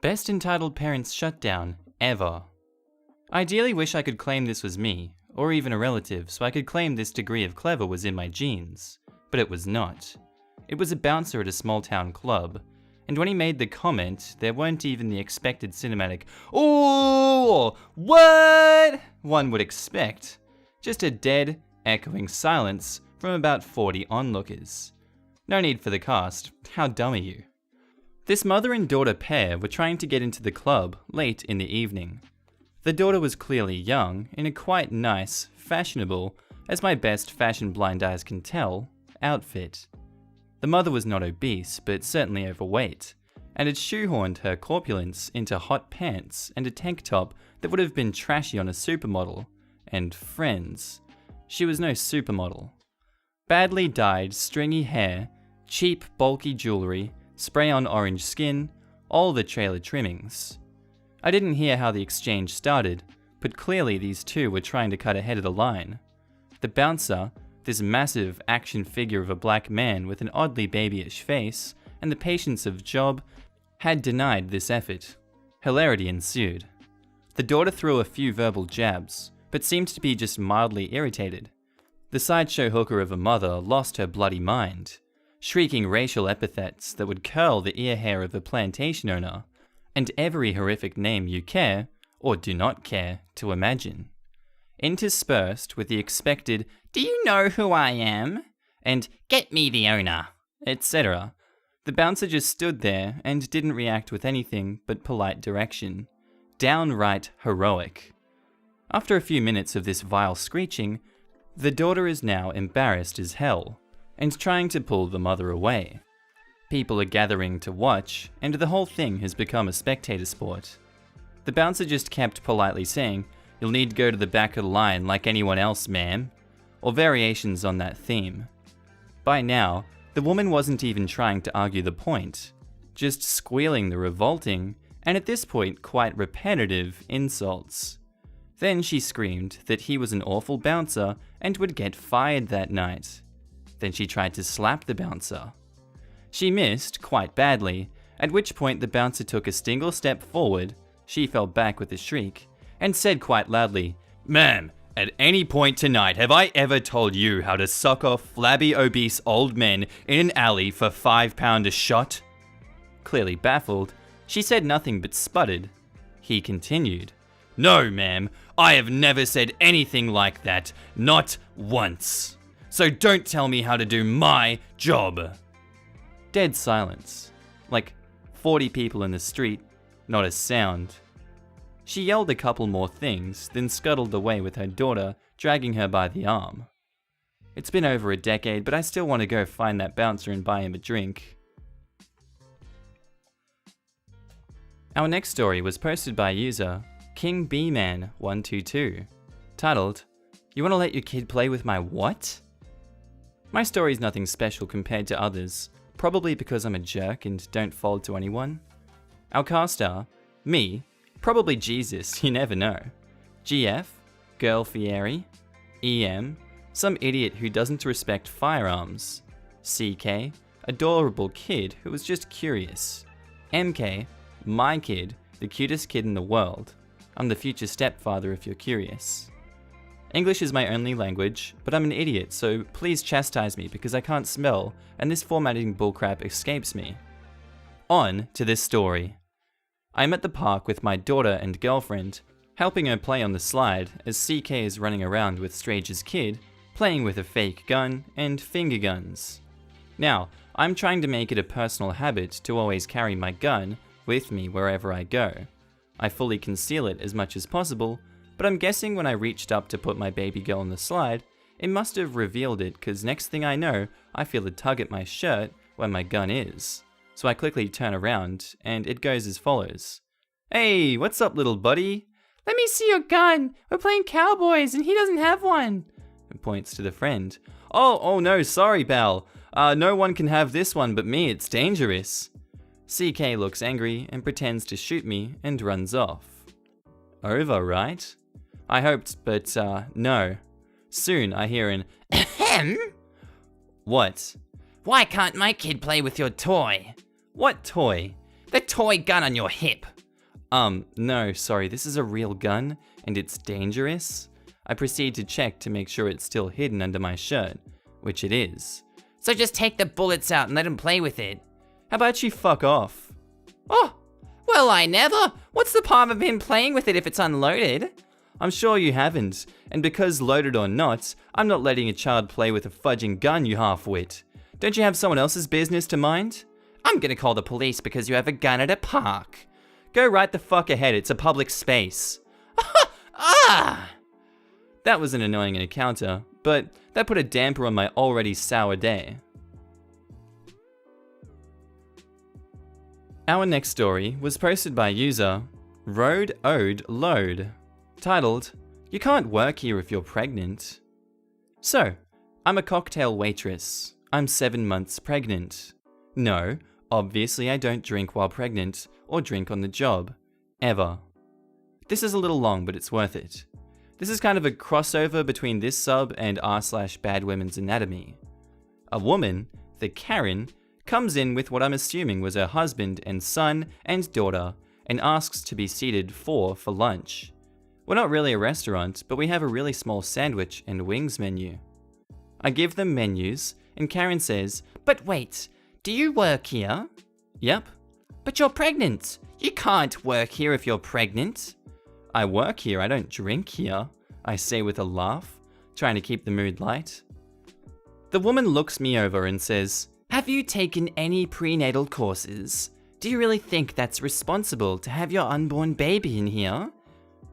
Best entitled parents shutdown ever. I ideally wish I could claim this was me, or even a relative, so I could claim this degree of clever was in my genes. But it was not. It was a bouncer at a small town club, and when he made the comment, there weren't even the expected cinematic "Ooh, what?" one would expect. Just a dead, echoing silence from about 40 onlookers. No need for the cast, how dumb are you? This mother and daughter pair were trying to get into the club late in the evening. The daughter was clearly young, in a quite nice, fashionable, as my best fashion blind eyes can tell, outfit. The mother was not obese, but certainly overweight, and had shoehorned her corpulence into hot pants and a tank top that would have been trashy on a supermodel. And friends, she was no supermodel. Badly dyed, stringy hair, cheap, bulky jewelry, spray-on orange skin, all the trailer trimmings. I didn't hear how the exchange started, but clearly these two were trying to cut ahead of the line. The bouncer, this massive action figure of a black man with an oddly babyish face and the patience of job, had denied this effort. Hilarity ensued. The daughter threw a few verbal jabs, but seemed to be just mildly irritated. The sideshow hooker of a mother lost her bloody mind, shrieking racial epithets that would curl the ear hair of a plantation owner, and every horrific name you care, or do not care, to imagine. Interspersed with the expected, "Do you know who I am?" and "Get me the owner," etc. The bouncer just stood there and didn't react with anything but polite direction. Downright heroic. After a few minutes of this vile screeching, the daughter is now embarrassed as hell, and trying to pull the mother away. People are gathering to watch, and the whole thing has become a spectator sport. The bouncer just kept politely saying, "You'll need to go to the back of the line like anyone else, ma'am," or variations on that theme. By now, the woman wasn't even trying to argue the point, just squealing the revolting, and at this point quite repetitive, insults. Then she screamed that he was an awful bouncer and would get fired that night. Then she tried to slap the bouncer. She missed quite badly, at which point the bouncer took a single step forward, she fell back with a shriek, and said quite loudly, "Ma'am, at any point tonight have I ever told you how to suck off flabby obese old men in an alley for £5 a shot?" Clearly baffled, she said nothing but sputtered. He continued, "No, ma'am, I have never said anything like that, not once. So don't tell me how to do my job." Dead silence. Like 40 people in the street, not a sound. She yelled a couple more things, then scuttled away with her daughter, dragging her by the arm. It's been over a decade, but I still want to go find that bouncer and buy him a drink. Our next story was posted by user KingBman122, titled, "You want to let your kid play with my what?" My story is nothing special compared to others, probably because I'm a jerk and don't fold to anyone. Our cast are me, probably Jesus, you never know, GF, Girl Fieri, EM, some idiot who doesn't respect firearms, CK, adorable kid who was just curious, MK, my kid, the cutest kid in the world. I'm the future stepfather if you're curious. English is my only language, but I'm an idiot, so please chastise me because I can't spell, and this formatting bullcrap escapes me. On to this story. I'm at the park with my daughter and girlfriend, helping her play on the slide as CK is running around with Strage's kid, playing with a fake gun and finger guns. Now, I'm trying to make it a personal habit to always carry my gun with me wherever I go. I fully conceal it as much as possible, but I'm guessing when I reached up to put my baby girl on the slide, it must have revealed it because next thing I know, I feel a tug at my shirt where my gun is. So I quickly turn around, and it goes as follows. "Hey, what's up, little buddy?" "Let me see your gun. We're playing cowboys, and he doesn't have one." It points to the friend. Oh no, sorry, pal. No one can have this one but me, it's dangerous." CK looks angry and pretends to shoot me and runs off. Over, right? I hoped, but no. Soon I hear an ahem. What? "Why can't my kid play with your toy?" "What toy?" The toy gun on your hip. No, sorry, this is a real gun, and it's dangerous. I proceed to check to make sure it's still hidden under my shirt, which it is. So just take the bullets out and let him play with it. How about you fuck off? Oh, well, I never. What's the harm of him playing with it if it's unloaded? I'm sure you haven't, and because loaded or not, I'm not letting a child play with a fudging gun, you half-wit. Don't you have someone else's business to mind? I'm gonna call the police because you have a gun at a park. Go right the fuck ahead, it's a public space. Ah! That was an annoying encounter, but that put a damper on my already sour day. Our next story was posted by user Road Ode Load, titled, "You can't work here if you're pregnant." So, I'm a cocktail waitress. I'm 7 months pregnant. No, obviously I don't drink while pregnant or drink on the job. Ever. This is a little long, but it's worth it. This is kind of a crossover between this sub and r/Bad Women's Anatomy. A woman, the Karen, comes in with what I'm assuming was her husband and son and daughter and asks to be seated for lunch. We're not really a restaurant, but we have a really small sandwich and wings menu. I give them menus, and Karen says, But wait, do you work here? "Yep." But you're pregnant. You can't work here if you're pregnant. "I work here, I don't drink here," I say with a laugh, trying to keep the mood light. The woman looks me over and says, Have you taken any prenatal courses? Do you really think that's responsible to have your unborn baby in here?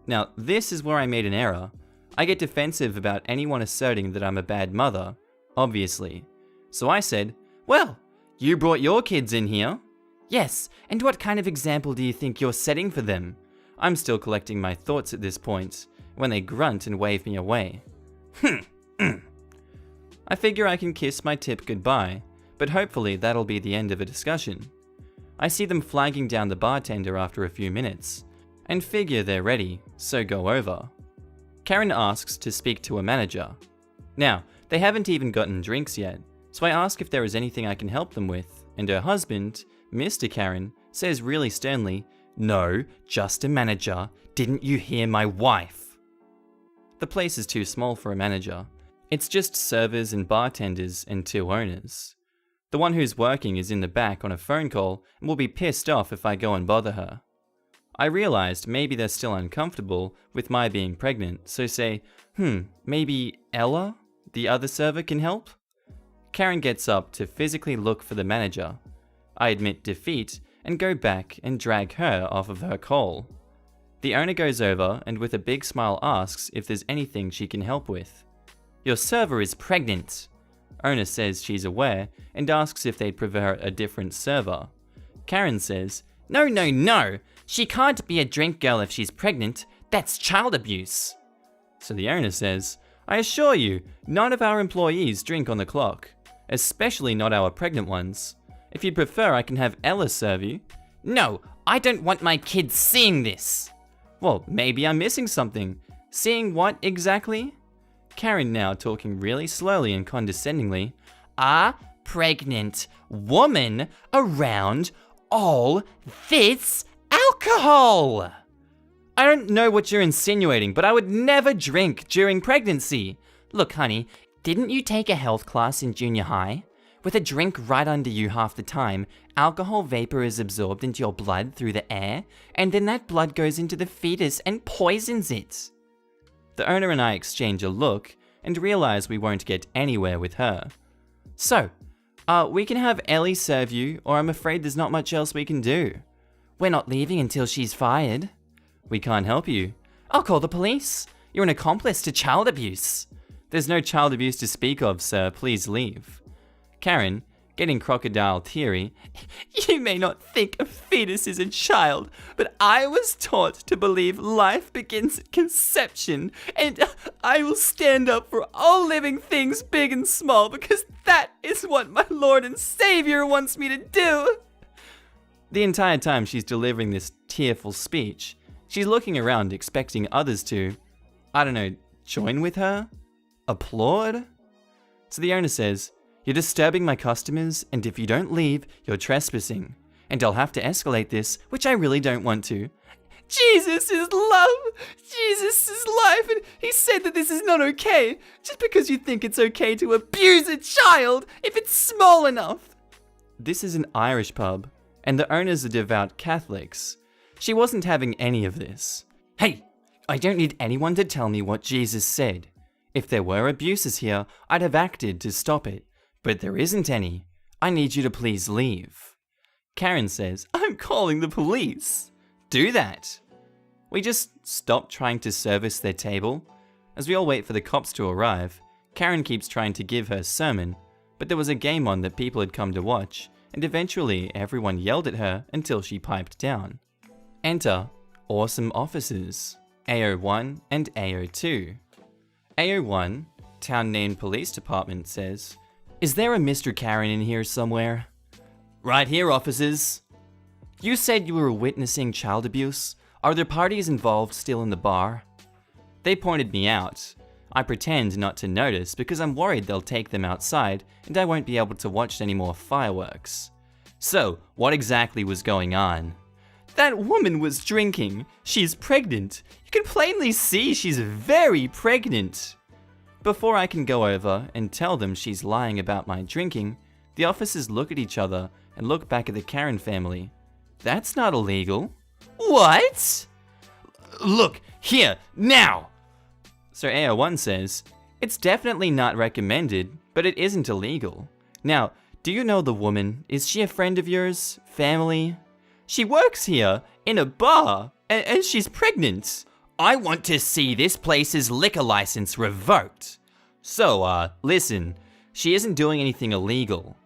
Now, this is where I made an error. I get defensive about anyone asserting that I'm a bad mother, obviously. So I said, "Well, you brought your kids in here." Yes, and what kind of example do you think you're setting for them? I'm still collecting my thoughts at this point, when they grunt and wave me away. I figure I can kiss my tip goodbye, but hopefully that'll be the end of a discussion. I see them flagging down the bartender after a few minutes, and figure they're ready, so go over. Karen asks to speak to a manager. Now, they haven't even gotten drinks yet, so I ask if there is anything I can help them with, and her husband, Mr. Karen, says really sternly, "No, just a manager. Didn't you hear my wife?" The place is too small for a manager. It's just servers and bartenders and 2 owners. The one who's working is in the back on a phone call and will be pissed off if I go and bother her. I realized maybe they're still uncomfortable with my being pregnant, so say, maybe Ella, the other server, can help? Karen gets up to physically look for the manager. I admit defeat and go back and drag her off of her call. The owner goes over and with a big smile asks if there's anything she can help with. "Your server is pregnant." Owner says she's aware and asks if they'd prefer a different server. Karen says, No, she can't be a drink girl if she's pregnant. That's child abuse." So the owner says, "I assure you, none of our employees drink on the clock, especially not our pregnant ones. If you'd prefer, I can have Ella serve you." "No, I don't want my kids seeing this." "Well, maybe I'm missing something. Seeing what exactly?" Karen now talking really slowly and condescendingly. "A pregnant woman around all this alcohol." "I don't know what you're insinuating, but I would never drink during pregnancy." "Look, honey, didn't you take a health class in junior high? With a drink right under you half the time, alcohol vapor is absorbed into your blood through the air, and then that blood goes into the fetus and poisons it." The owner and I exchange a look and realize we won't get anywhere with her. "So, we can have Ellie serve you, or I'm afraid there's not much else we can do." "We're not leaving until she's fired." "We can't help you." "I'll call the police. You're an accomplice to child abuse." "There's no child abuse to speak of, sir. Please leave." Karen, getting crocodile teary, "You may not think a fetus is a child, but I was taught to believe life begins at conception, and I will stand up for all living things, big and small, because that is what my Lord and Savior wants me to do." The entire time she's delivering this tearful speech, she's looking around expecting others to, I don't know, join with her? Applaud? So the owner says, "You're disturbing my customers, and if you don't leave, you're trespassing. and I'll have to escalate this, which I really don't want to. Jesus is love! Jesus is life, and he said that this is not okay, just because you think it's okay to abuse a child if it's small enough. This is an Irish pub, and the owners are devout Catholics. She wasn't having any of this. Hey, I don't need anyone to tell me what Jesus said. If there were abuses here, I'd have acted to stop it, but there isn't any. I need you to please leave. Karen says, I'm calling the police. Do that. We just stop trying to service their table. As we all wait for the cops to arrive, Karen keeps trying to give her sermon, but there was a game on that people had come to watch, and eventually everyone yelled at her until she piped down. Enter awesome officers, AO1 and AO2. AO1, Town Named Police Department, says, Is there a Mr. Karen in here somewhere? Right here, officers. You said you were witnessing child abuse. Are there parties involved still in the bar? They pointed me out. I pretend not to notice because I'm worried they'll take them outside and I won't be able to watch any more fireworks. So, what exactly was going on? That woman was drinking. She's pregnant. You can plainly see she's very pregnant. Before I can go over and tell them she's lying about my drinking, the officers look at each other and look back at the Karen family. That's not illegal. What? Look, here, now! So AO1 says, It's definitely not recommended, but it isn't illegal. Now, do you know the woman? Is she a friend of yours? Family? She works here, in a bar, and she's pregnant. I want to see this place's liquor license revoked. So, listen, she isn't doing anything illegal.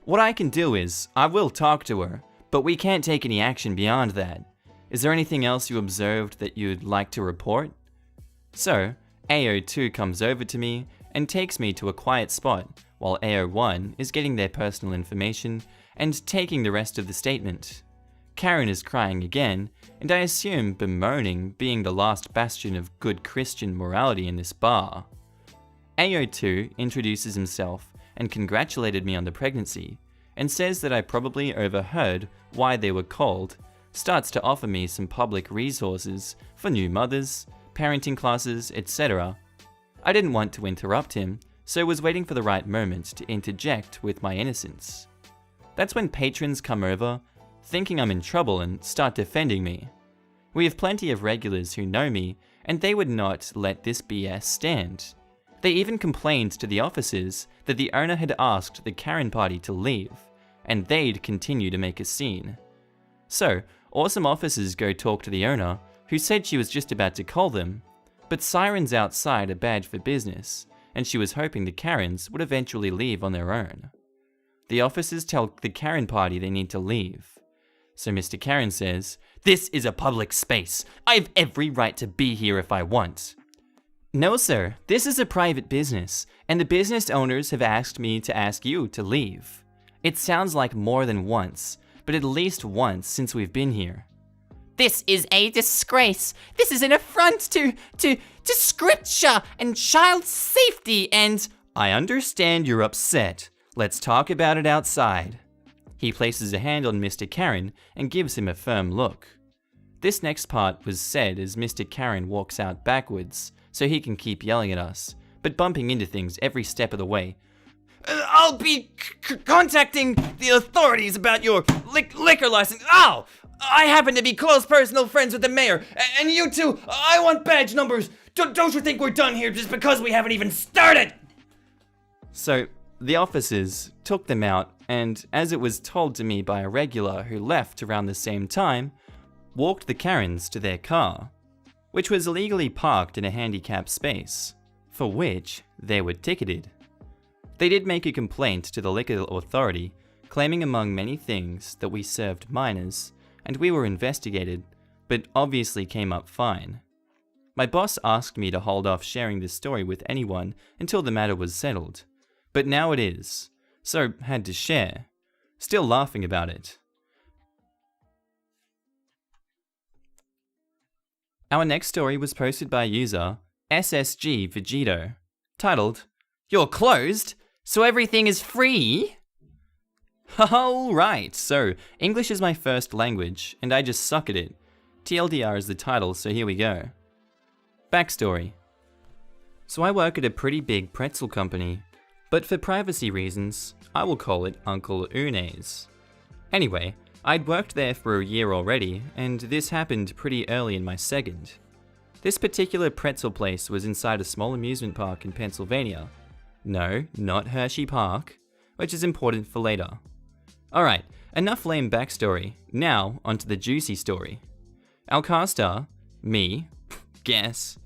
What I can do is, I will talk to her, but we can't take any action beyond that. Is there anything else you observed that you'd like to report? So, AO2 comes over to me and takes me to a quiet spot, while AO1 is getting their personal information and taking the rest of the statement. Karen is crying again, and I assume bemoaning being the last bastion of good Christian morality in this bar. AO2 introduces himself and congratulated me on the pregnancy, and says that I probably overheard why they were called, starts to offer me some public resources for new mothers, parenting classes, etc. I didn't want to interrupt him, so was waiting for the right moment to interject with my innocence. That's when patrons come over, thinking I'm in trouble and start defending me. We have plenty of regulars who know me, and they would not let this BS stand. They even complained to the officers that the owner had asked the Karen party to leave, and they'd continue to make a scene. So, awesome officers go talk to the owner, who said she was just about to call them, but sirens outside are bad for business, and she was hoping the Karens would eventually leave on their own. The officers tell the Karen party they need to leave. So Mr. Karen says, This is a public space. I have every right to be here if I want. No, sir, this is a private business, and the business owners have asked me to ask you to leave. It sounds like more than once, but at least once since we've been here. This is a disgrace. This is an affront to scripture and child safety and... I understand you're upset. Let's talk about it outside. He places a hand on Mr. Karen and gives him a firm look. This next part was said as Mr. Karen walks out backwards, so he can keep yelling at us, but bumping into things every step of the way. I'll be contacting the authorities about your liquor license. Ow! I happen to be close personal friends with the mayor, and you two, I want badge numbers. Don't you think we're done here just because we haven't even started? So, the officers took them out, and as it was told to me by a regular who left around the same time, walked the Karens to their car, which was illegally parked in a handicapped space, for which they were ticketed. They did make a complaint to the liquor authority, claiming among many things that we served minors, and we were investigated, but obviously came up fine. My boss asked me to hold off sharing this story with anyone until the matter was settled, but now it is, so had to share, still laughing about it. Our next story was posted by user SSG Vegito, titled, "You're closed, so everything is free?" Alright, so English is my first language, and I just suck at it. TLDR is the title, so here we go. Backstory. So I work at a pretty big pretzel company, but for privacy reasons, I will call it Uncle Une's. Anyway, I'd worked there for a year already, and this happened pretty early in my second. This particular pretzel place was inside a small amusement park in Pennsylvania. No, not Hershey Park, which is important for later. Alright, enough lame backstory, now onto the juicy story. Our cast star, me, guess,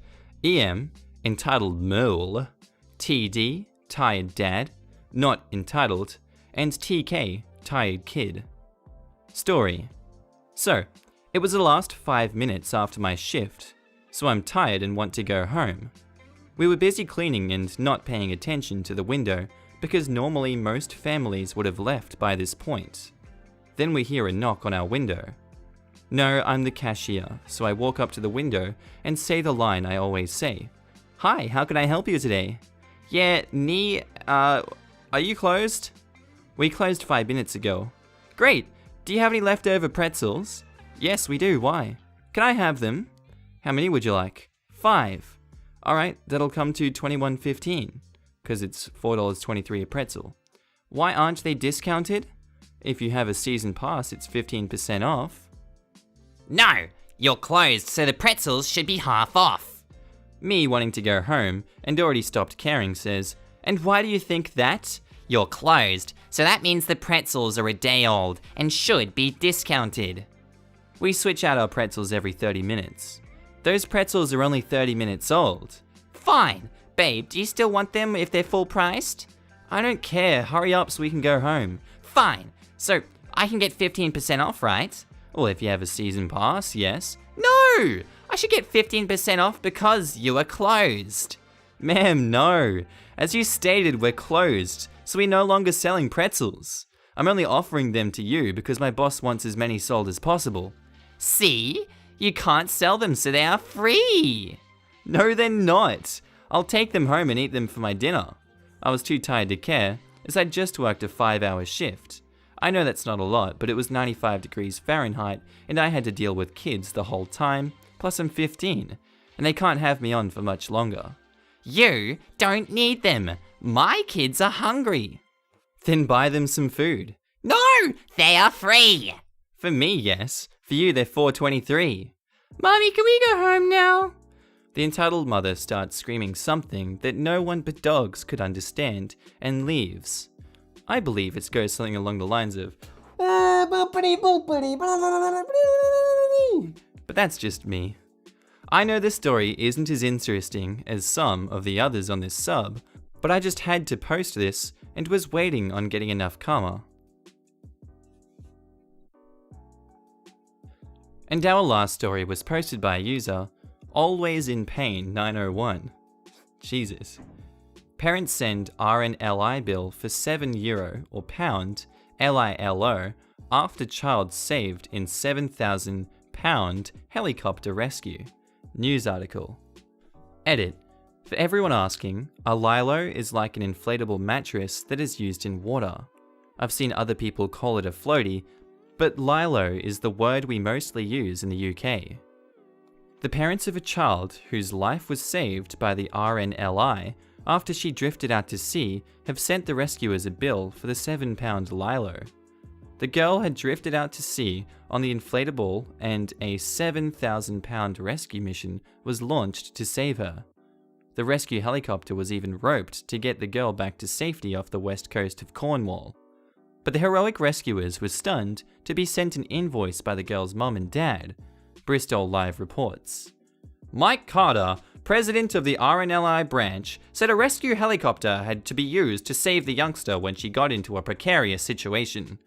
EM, entitled mole, TD, tired dad, not entitled, and TK, tired kid. Story. So, it was the last 5 minutes after my shift, so I'm tired and want to go home. We were busy cleaning and not paying attention to the window because normally most families would have left by this point. Then we hear a knock on our window. No, I'm the cashier, so I walk up to the window and say the line I always say. Hi, how can I help you today? Yeah, are you closed? We closed 5 minutes ago. Great, do you have any leftover pretzels? Yes, we do, why? Can I have them? How many would you like? 5. Alright, that'll come to $21.15, because it's $4.23 a pretzel. Why aren't they discounted? If you have a season pass, it's 15% off. No, you're closed, so the pretzels should be half off. Me wanting to go home, and already stopped caring, says, and why do you think that? You're closed, so that means the pretzels are a day old and should be discounted. We switch out our pretzels every 30 minutes. Those pretzels are only 30 minutes old. Fine. Babe, do you still want them if they're full priced? I don't care, hurry up so we can go home. Fine. So, I can get 15% off, right? Well, if you have a season pass, yes. No! I should get 15% off because you are closed. Ma'am, no. As you stated, we're closed, so we're no longer selling pretzels. I'm only offering them to you because my boss wants as many sold as possible. See? You can't sell them, so they are free. No, they're not. I'll take them home and eat them for my dinner. I was too tired to care, as I'd just worked a 5-hour shift. I know that's not a lot, but it was 95 degrees Fahrenheit, and I had to deal with kids the whole time, plus I'm 15, and they can't have me on for much longer. You don't need them. My kids are hungry. Then buy them some food. No, they are free. For me, yes. For you, they're $4.23. Mommy, can we go home now? The entitled mother starts screaming something that no one but dogs could understand and leaves. I believe it goes something along the lines of but that's just me. I know this story isn't as interesting as some of the others on this sub, but I just had to post this and was waiting on getting enough karma. And our last story was posted by a user, Always in Pain 901. Jesus. Parents send RNLI bill for €7 or pound LILO after child saved in £7,000 helicopter rescue. News article. Edit. For everyone asking, a Lilo is like an inflatable mattress that is used in water. I've seen other people call it a floaty, but Lilo is the word we mostly use in the UK. The parents of a child whose life was saved by the RNLI after she drifted out to sea have sent the rescuers a bill for the £7 Lilo. The girl had drifted out to sea on the inflatable and a £7,000 rescue mission was launched to save her. The rescue helicopter was even roped to get the girl back to safety off the west coast of Cornwall. But the heroic rescuers were stunned to be sent an invoice by the girl's mum and dad, Bristol Live reports. Mike Carter, president of the RNLI branch, said a rescue helicopter had to be used to save the youngster when she got into a precarious situation.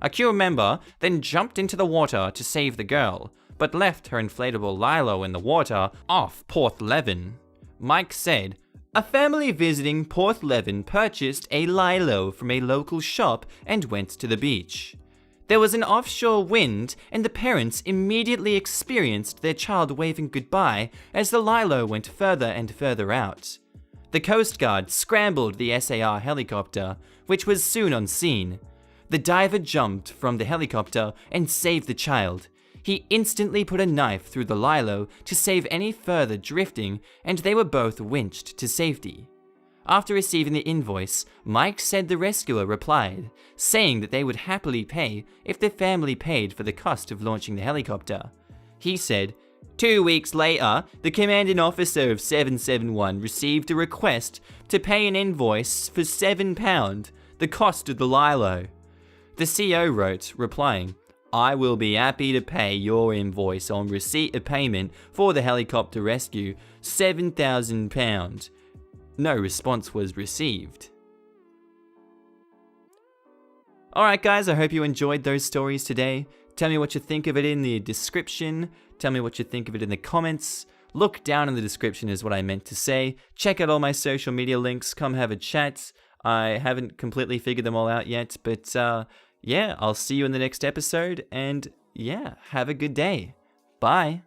A crew member then jumped into the water to save the girl, but left her inflatable Lilo in the water off Porthleven. Mike said, a family visiting Porthleven purchased a Lilo from a local shop and went to the beach. There was an offshore wind, and the parents immediately experienced their child waving goodbye as the Lilo went further and further out. The Coast Guard scrambled the SAR helicopter, which was soon on scene. The diver jumped from the helicopter and saved the child. He instantly put a knife through the Lilo to save any further drifting, and they were both winched to safety. After receiving the invoice, Mike said the rescuer replied, saying that they would happily pay if the family paid for the cost of launching the helicopter. He said, 2 weeks later, the commanding officer of 771 received a request to pay an invoice for £7, the cost of the Lilo. The CO wrote, replying, I will be happy to pay your invoice on receipt of payment for the helicopter rescue, £7,000. No response was received. Alright guys, I hope you enjoyed those stories today. Tell me what you think of it in the description. Tell me what you think of it in the comments. Look down in the description is what I meant to say. Check out all my social media links. Come have a chat. I haven't completely figured them all out yet, but yeah, I'll see you in the next episode, and yeah, have a good day. Bye.